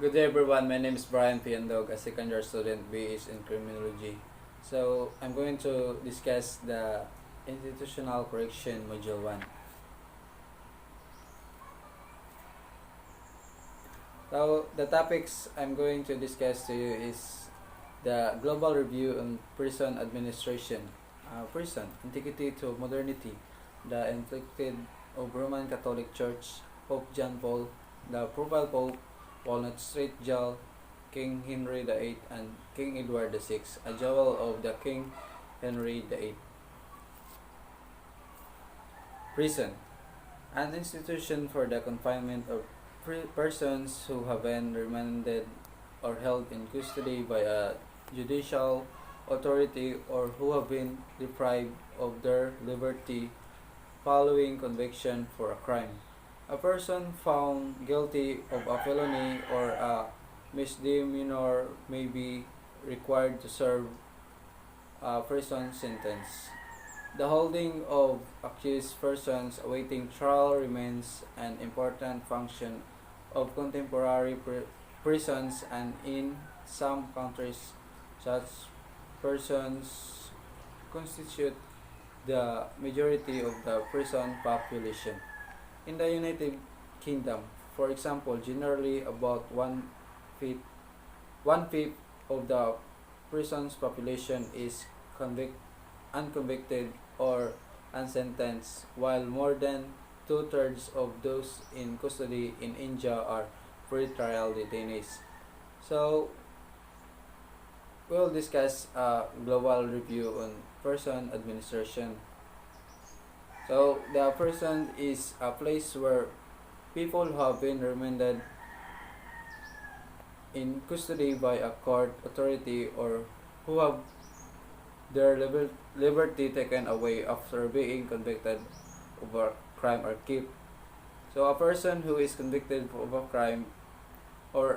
Good day everyone, my name is Brian Piandog, a second year student BS in Criminology. So I'm going to discuss the Institutional Correction Module 1. So the topics I'm going to discuss to you is the Global Review on Prison Administration, Prison, Antiquity to Modernity, the Inflicted of Roman Catholic Church, Pope John Paul, the Papal Pope, Walnut Street Jail, King Henry VIII, and King Edward VI, a jewel of the King Henry VIII. Prison, an institution for the confinement of persons who have been remanded or held in custody by a judicial authority or who have been deprived of their liberty following conviction for a crime. A person found guilty of a felony or a misdemeanor may be required to serve a prison sentence. The holding of accused persons awaiting trial remains an important function of contemporary prisons, and in some countries such persons constitute the majority of the prison population. In the United Kingdom, for example, generally about fifth, one fifth of the prison's population is unconvicted or unsentenced, while more than two-thirds of those in custody in India are pre-trial detainees. So, we'll discuss a global review on prison administration. So, the prison is a place where people who have been remanded in custody by a court authority or who have their liberty taken away after being convicted of a crime are kept. So a person who is convicted of a crime or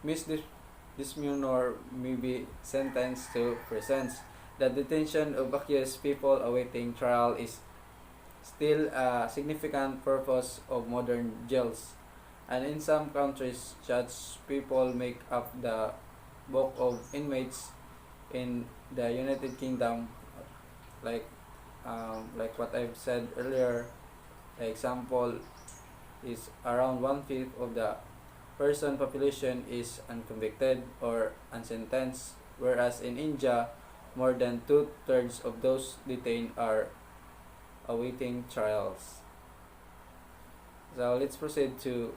misdemeanor may be sentenced to prison. The detention of accused people awaiting trial is still a significant purpose of modern jails. And in some countries, such people make up the bulk of inmates. In the United Kingdom, like what I've said earlier, the example is around one fifth of the person population is unconvicted or unsentenced, whereas in India, more than two-thirds of those detained are awaiting trials. So let's proceed to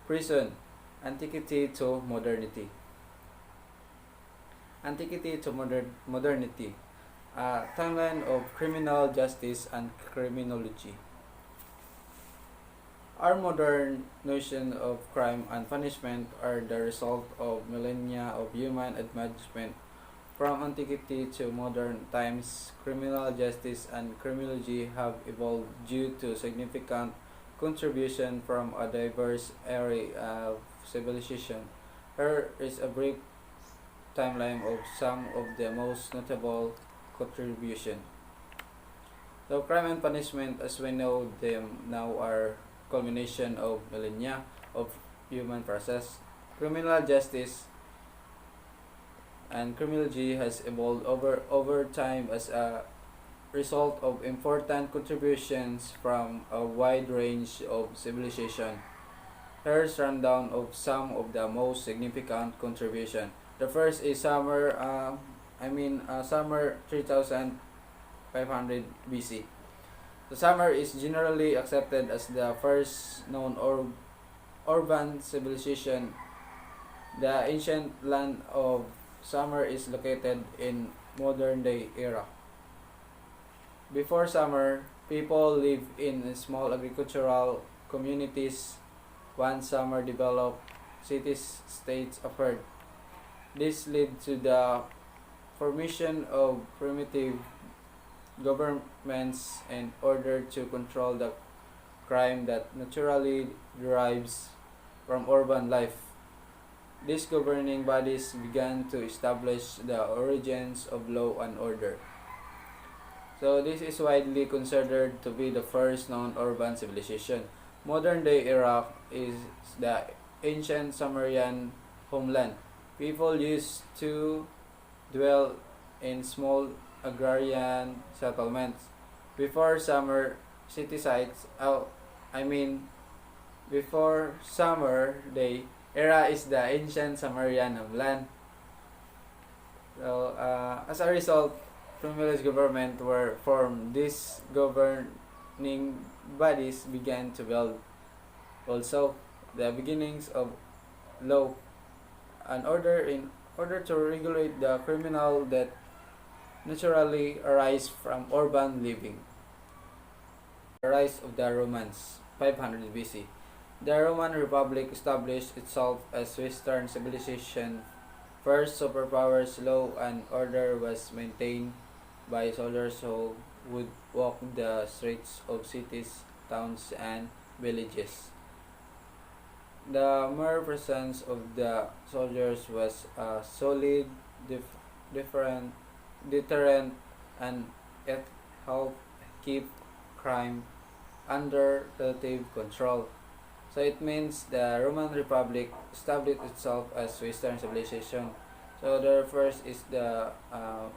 prison, antiquity to modernity. Antiquity to modernity, a timeline of criminal justice and criminology. Our modern notion of crime and punishment are the result of millennia of human advancement. From antiquity to modern times, criminal justice and criminology have evolved due to significant contribution from a diverse area of civilization. Here is a brief timeline of some of the most notable contribution. So crime and punishment as we know them now are culmination of millennia of human process. Criminal justice and criminology has evolved over time as a result of important contributions from a wide range of civilization. Here's rundown of some of the most significant contribution. The first is summer 3500 BC. The Sumer is generally accepted as the first known urban civilization. The ancient land of Sumer is located in modern day era. Before Sumer, people lived in small agricultural communities. Once Sumer developed, cities-states appeared. This led to the formation of primitive governments in order to control the crime that naturally derives from urban life. These governing bodies began to establish the origins of law and order. So this is widely considered to be the first known urban civilization. Modern day Iraq is the ancient Sumerian homeland. People used to dwell in small agrarian settlements. Before summer city sites, I mean before summer day era is the ancient Sumerian homeland. So, as a result, privileged government were formed. These governing bodies began to build also the beginnings of law and order in order to regulate the criminal that naturally arise from urban living. The rise of the Romans, 500 BC. The Roman Republic established itself as Western civilization. First, superpowers, law and order was maintained by soldiers who would walk the streets of cities, towns, and villages. The mere presence of the soldiers was a solid different deterrent, and it helped keep crime under relative control. So it means the Roman Republic established itself as Western civilization. So the first is the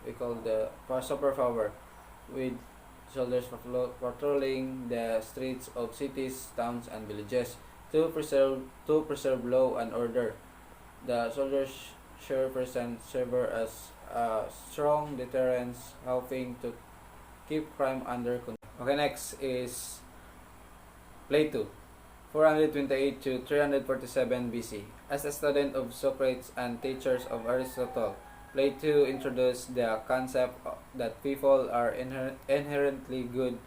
we call the superpower, with soldiers patrolling the streets of cities, towns, and villages to preserve law and order. The soldiers sure present serve as a strong deterrence, helping to keep crime under control. Okay, next is Plato, 428 to 347 BC. As a student of Socrates and teachers of Aristotle, Plato introduced the concept that people are inherently good.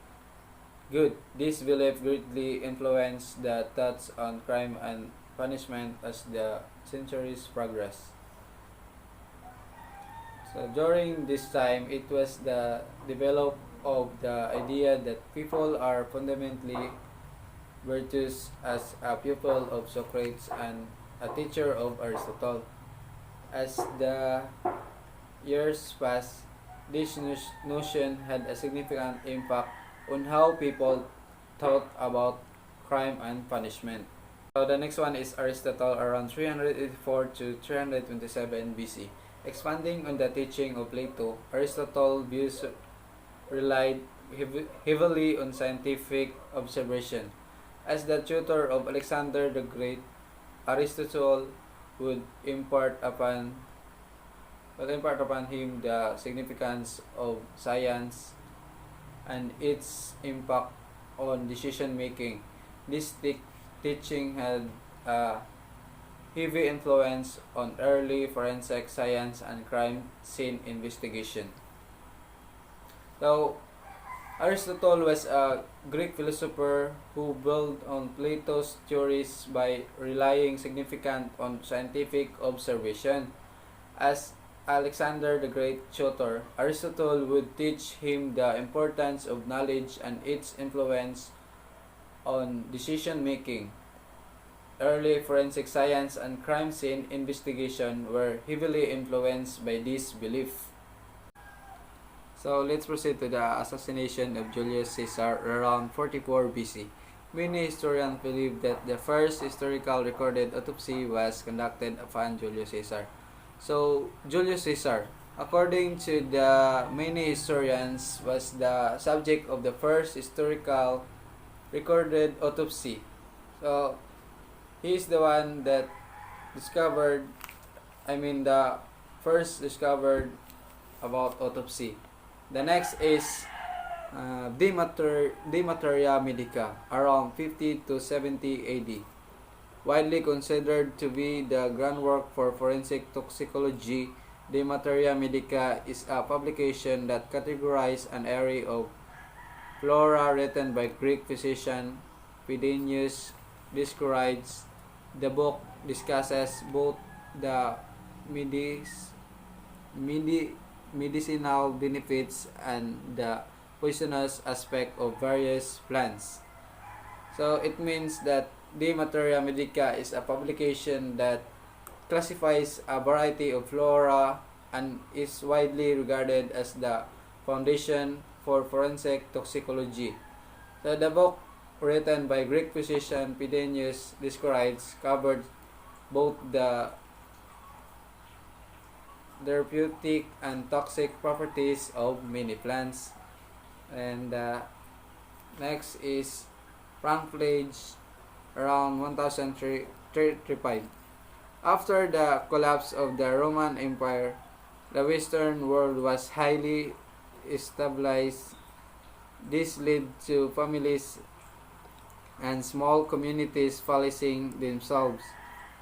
This belief greatly influenced the thoughts on crime and punishment as the centuries progressed. So during this time, it was the develop of the idea that people are fundamentally virtuous as a pupil of Socrates and a teacher of Aristotle. As the years passed, this notion had a significant impact on how people thought about crime and punishment. So the next one is Aristotle around 384 to 327 BC. Expanding on the teaching of Plato, Aristotle's views relied heavily on scientific observation. As the tutor of Alexander the Great, Aristotle would impart upon him the significance of science and its impact on decision making. This teaching had a heavy influence on early forensic science and crime scene investigation. So, Aristotle was a Greek philosopher who built on Plato's theories by relying significant on scientific observation. As Alexander the Great tutor, Aristotle would teach him the importance of knowledge and its influence on decision making. Early forensic science and crime scene investigation were heavily influenced by this belief. So let's proceed to the assassination of Julius Caesar around 44 BC. Many historians believe that the first historical recorded autopsy was conducted upon Julius Caesar. So Julius Caesar, according to the many historians, was the subject of the first historical recorded autopsy. So he is the one that the first discovered about autopsy. The next is De Materia Medica, around 50 to 70 AD. Widely considered to be the groundwork for forensic toxicology, De Materia Medica is a publication that categorized an area of flora written by Greek physician Pedenius Dioscorides. The book discusses both the medicinal benefits and the poisonous aspect of various plants. So it means that De Materia Medica is a publication that classifies a variety of flora and is widely regarded as the foundation for forensic toxicology. So the book, written by Greek physician Pedenius Dioscorides, covered both the therapeutic and toxic properties of many plants. And next is Frank Page around 1035. After the collapse of the Roman Empire, the Western world was highly stabilized. This led to families and small communities policing themselves.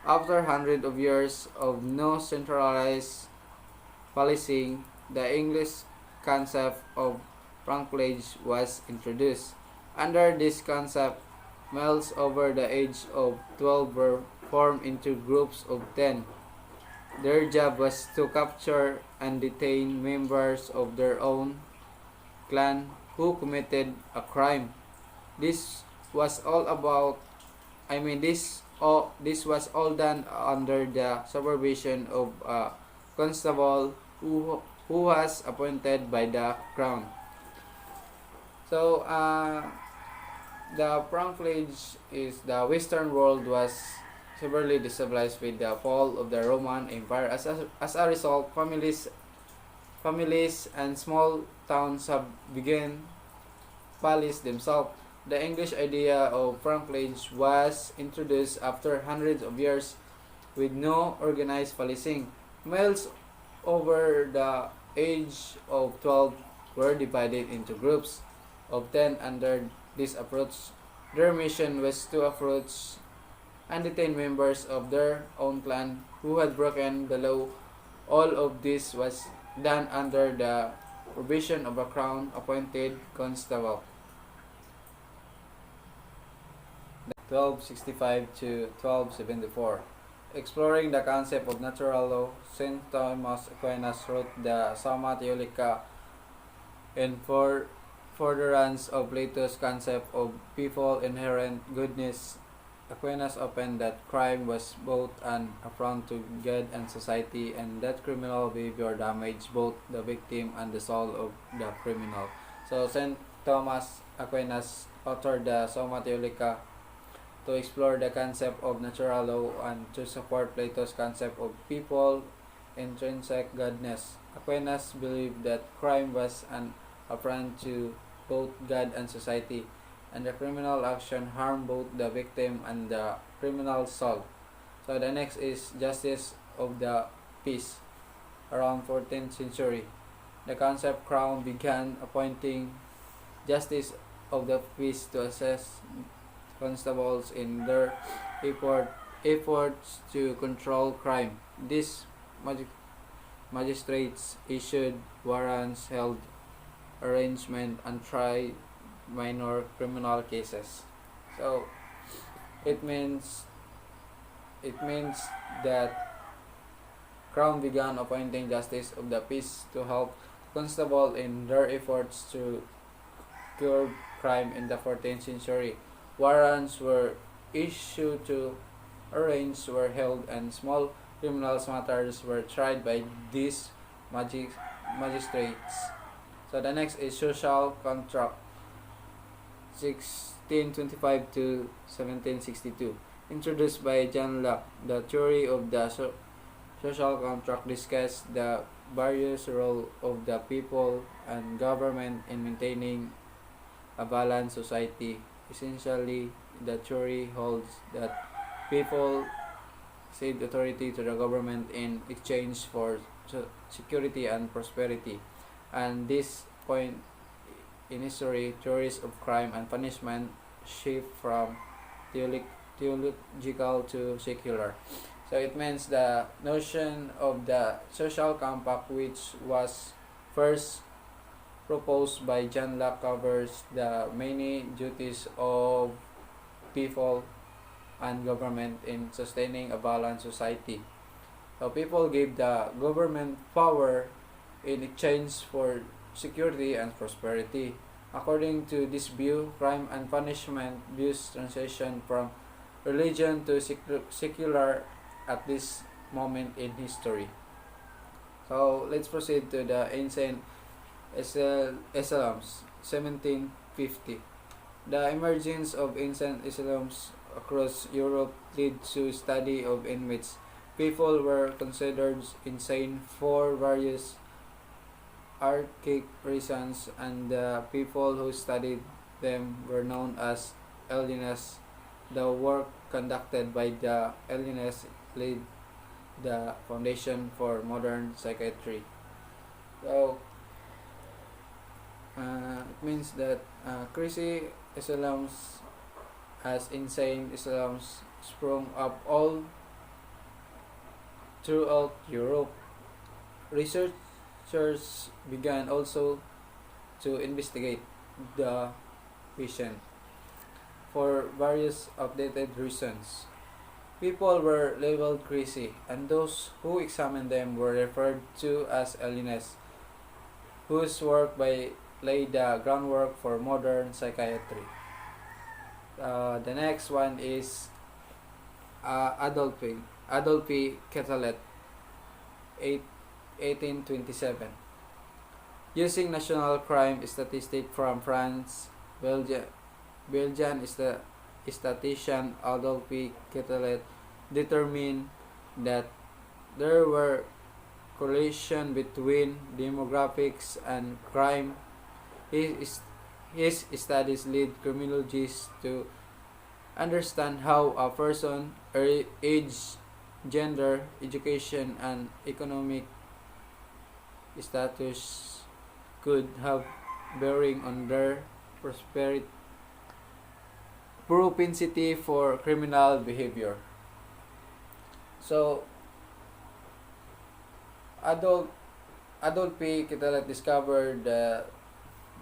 After hundreds of years of no centralized policing, the English concept of franklage was introduced. Under this concept, males over the age of 12 were formed into groups of 10. Their job was to capture and detain members of their own clan who committed a crime. This was all about this was all done under the supervision of a constable who was appointed by the crown. So the franklage is the Western world was severely destabilized with the fall of the Roman Empire. As a result, families and small towns have begun police themselves. The English idea of franklage was introduced after hundreds of years with no organized policing. Males over the age of 12 were divided into groups of 10 under this approach. Their mission was to approach and detain members of their own clan who had broken the law. All of this was done under the provision of a crown-appointed constable. 1265 to 1274. Exploring the concept of natural law, St. Thomas Aquinas wrote the Summa Theologica in furtherance of Plato's concept of people inherent goodness. Aquinas opened that crime was both an affront to God and society, and that criminal behavior damaged both the victim and the soul of the criminal. So St. Thomas Aquinas authored the Summa Theologica to explore the concept of natural law and to support Plato's concept of people intrinsic goodness. Aquinas believed that crime was an affront to both God and society, and the criminal action harmed both the victim and the criminal soul. So the next is justice of the peace. Around 14th century, the concept crown began appointing justice of the peace to assess constables in their efforts to control crime. These magistrates issued warrants, held arraignment, and tried minor criminal cases. So it means that Crown began appointing justice of the peace to help constable in their efforts to curb crime in the 14th century. Warrants were issued to arraignments were held, and small criminal matters were tried by these magistrates. So the next is social contract, 1625 to 1762. Introduced by John Locke, the theory of the social contract discussed the various roles of the people and government in maintaining a balanced society. Essentially, the theory holds that people cede authority to the government in exchange for security and prosperity. And this point in history, theories of crime and punishment shift from theological to secular. So it means the notion of the social compact, which was first proposed by John Locke, covers the many duties of people and government in sustaining a balanced society. So people gave the government power in exchange for security and prosperity. According to this view, crime and punishment views transition from religion to secular at this moment in history. So let's proceed to the ancient Islam's 1750. The emergence of ancient Islam's across Europe led to study of inmates. People were considered insane for various archaic reasons, and the people who studied them were known as alienists. The work conducted by the alienists laid the foundation for modern psychiatry. So, it means that crazy Islam's as insane Islam's sprung up all throughout Europe. Researchers began also to investigate the patient for various updated reasons. People were labeled crazy, and those who examined them were referred to as alienists, whose work by laid the groundwork for modern psychiatry. The next one is Adolphe Quetelet, 1827. Using national crime statistic from France, Belgian statistician Adolphe Quetelet determined that there were correlation between demographics and crime. His studies led criminologists to understand how a person's age, gender, education, and economic status could have bearing on their propensity for criminal behavior. So, Adolphe Quetelet discovered that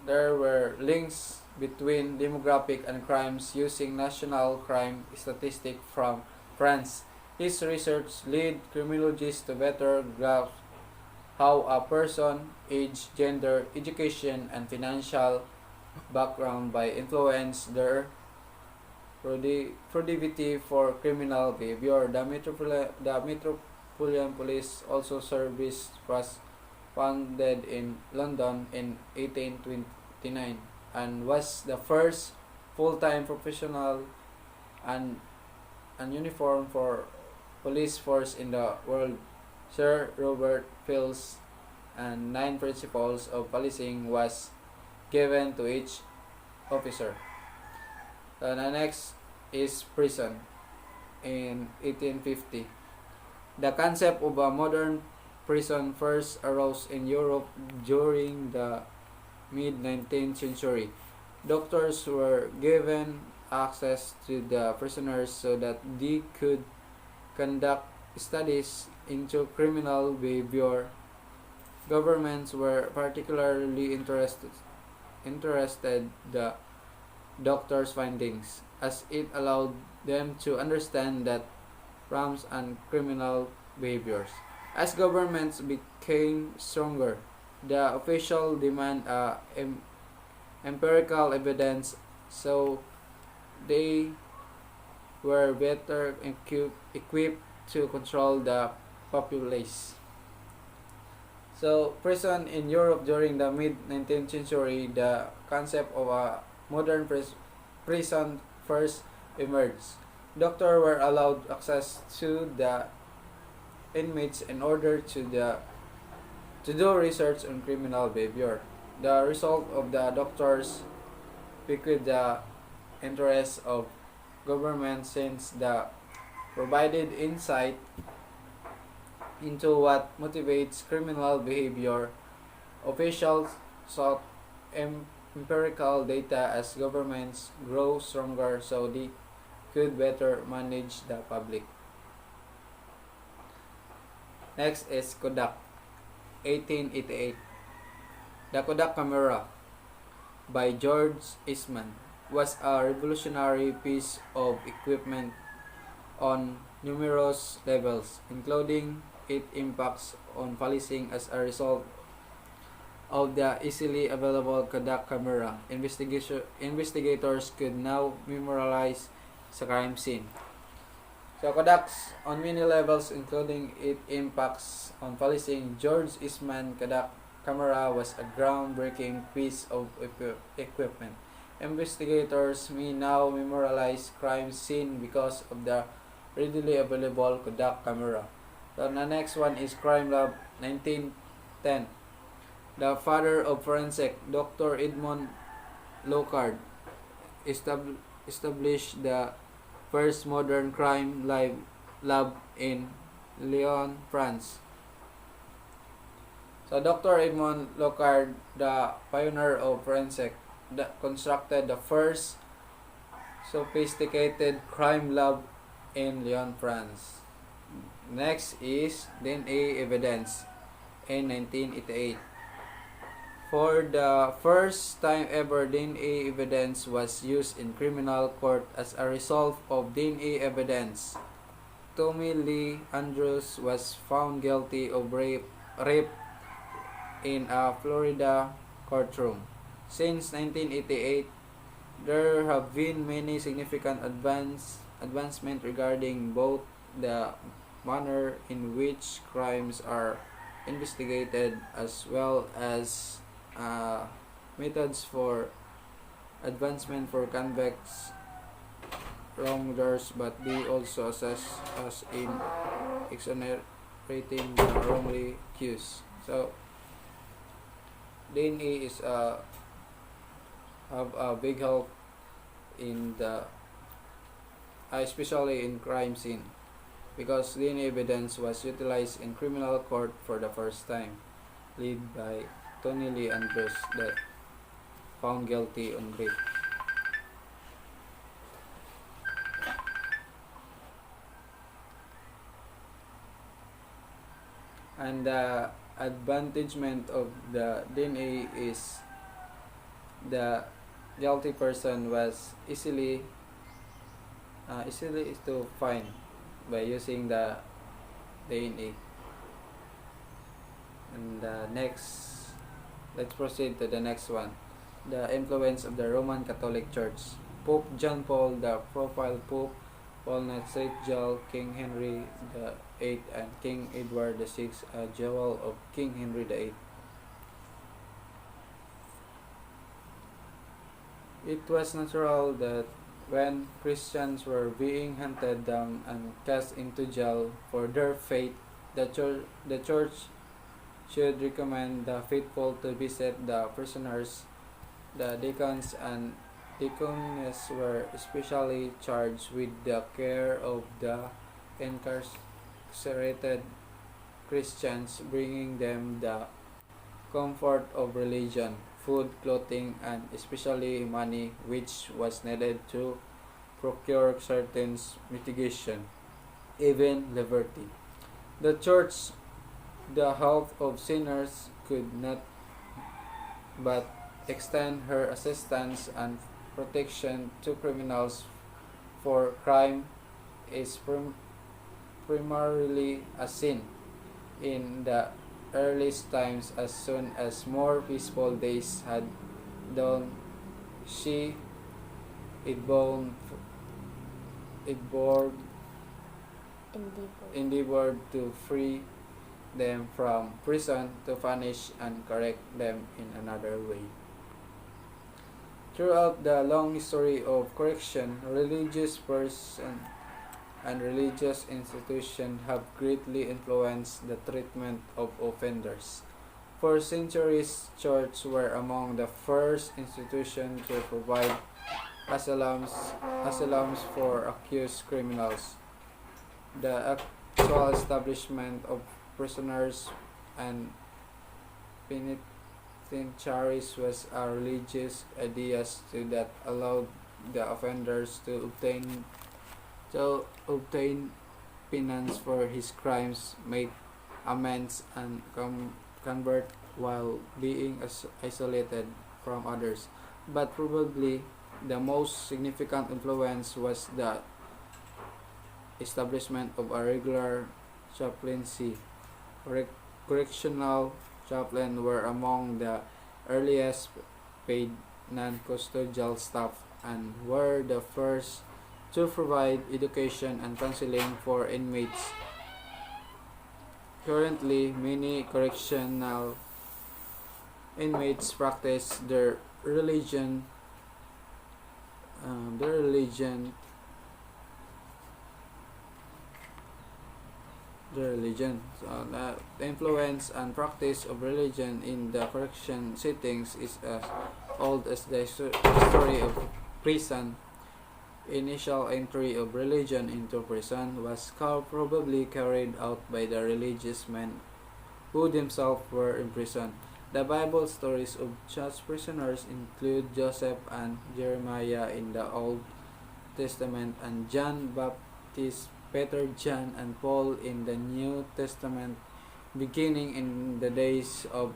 there were links between demographic and crimes using national crime statistic from France. His research led criminologists to better grasp how a person, age, gender, education, and financial background by influence their proclivity for criminal behavior. The Metropolitan Police also Service was founded in London in 1829 and was the first full-time professional and uniform for police force in the world. Sir Robert Peel's and 9 principles of policing was given to each officer. The next is prison in 1850. The concept of a modern prison first arose in Europe during the mid-19th century. Doctors were given access to the prisoners so that they could conduct studies into criminal behavior. Governments were particularly interested the doctors' findings, as it allowed them to understand that crimes and criminal behaviors. As governments became stronger, the official demand empirical evidence, so they were better equipped to control the populace. So, prison in Europe during the mid-19th century, the concept of a modern prison first emerged. Doctors were allowed access to the inmates in order to do research on criminal behavior. The result of the doctors piqued the interest of government since the provided insight into what motivates criminal behavior. Officials sought empirical data as governments grow stronger so they could better manage the public. Next is Kodak, 1888. The Kodak camera by George Eastman was a revolutionary piece of equipment on numerous levels, including its impacts on policing as a result of the easily available Kodak camera. Investigators could now memorialize the crime scene. So Kodak's on many levels, including its impacts on policing. George Eastman Kodak camera was a groundbreaking piece of equipment. Investigators may now memorialize crime scene because of the readily available Kodak camera. So the next one is Crime Lab 1910. The father of forensic, Dr. Edmond Locard, established the first modern crime lab in Lyon, France. So Dr. Edmond Locard, the pioneer of forensic, constructed the first sophisticated crime lab in Lyon, France. Next is DNA evidence in 1988. For the first time ever, DNA evidence was used in criminal court as a result of DNA evidence. Tommy Lee Andrews was found guilty of rape in a Florida courtroom. Since 1988, there have been many significant advancements regarding both the manner in which crimes are investigated as well as methods for advancement for convicts wrongdoers, but they also assess us in exonerating the wrongly accused. So DNA is have a big help in the especially in crime scene, because DNA evidence was utilized in criminal court for the first time, led by Tony Lee Andrews, that found guilty on rape. And the advantagement of the DNA is the guilty person was easily to find by using the DNA. And next, let's proceed to the next one. The influence of the Roman Catholic Church. Pope John Paul, the profile Pope Paul Nathaniel, King Henry VIII, and King Edward VI, a jewel of King Henry VIII. It was natural that when Christians were being hunted down and cast into jail for their faith, the church should recommend the faithful to visit the prisoners. The deacons and deaconesses were especially charged with the care of the incarcerated Christians, bringing them the comfort of religion, food, clothing, and especially money, which was needed to procure certain mitigation, even liberty. The church, the help of sinners, could not but extend her assistance and protection to criminals, for crime is primarily a sin. In the earliest times, as soon as more peaceful days had dawned, she endeavored to free them from prison, to punish and correct them in another way. Throughout the long history of correction, religious person and religious institutions have greatly influenced the treatment of offenders. For centuries, churches were among the first institutions to provide asylums for accused criminals. The actual establishment of prisoners and penitentiaries was a religious idea that allowed the offenders to obtain penance for his crimes, make amends, and convert while being isolated from others. But probably the most significant influence was the establishment of a regular chaplaincy. Correctional chaplains were among the earliest paid non-custodial staff and were the first to provide education and counseling for inmates. Currently, many correctional inmates practice their religion the religion, the influence and practice of religion in the correction settings is as old as the history of prison. Initial entry of religion into prison was probably carried out by the religious men who themselves were imprisoned. The Bible stories of such prisoners include Joseph and Jeremiah in the Old Testament and John Baptist, Peter, John, and Paul in the New Testament. Beginning in the days of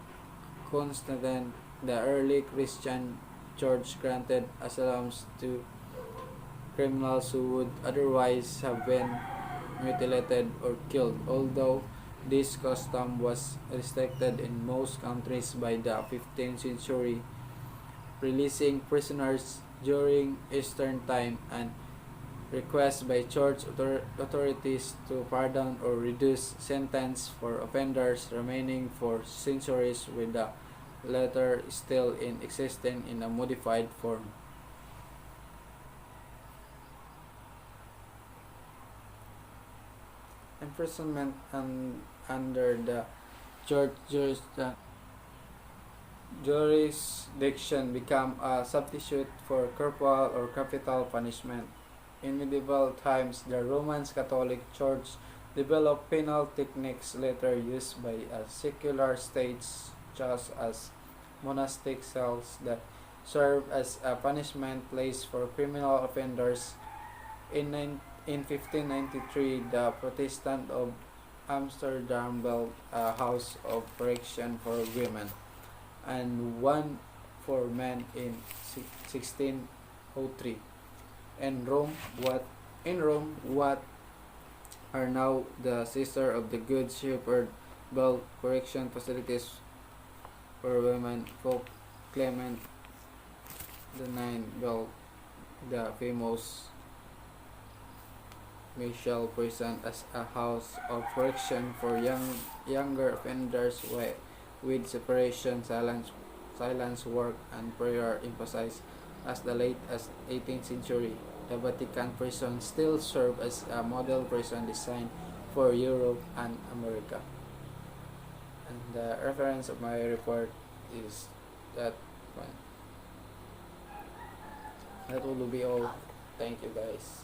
Constantine, the early Christian church granted asylums to criminals who would otherwise have been mutilated or killed, although this custom was restricted in most countries by the 15th century. Releasing prisoners during Eastern time and requests by church authorities to pardon or reduce sentence for offenders remaining for centuries, with the latter still in existence in a modified form. Imprisonment under the church jurisdiction became a substitute for corporal or capital punishment. In medieval times, the Roman Catholic Church developed penal techniques later used by secular states, such as monastic cells that serve as a punishment place for criminal offenders. In 1593, the Protestant of Amsterdam built a house of correction for women and one for men in 1603. In Rome, what are now the Sister of the Good Shepherd built correction facilities for women. Pope Clement IX built the famous Michel prison as a house of correction for younger offenders with separation, silence work, and prayer emphasized as the late as 18th century. The Vatican prison still serves as a model prison designed for Europe and America. And the reference of my report is that one. That will be all. Thank you guys.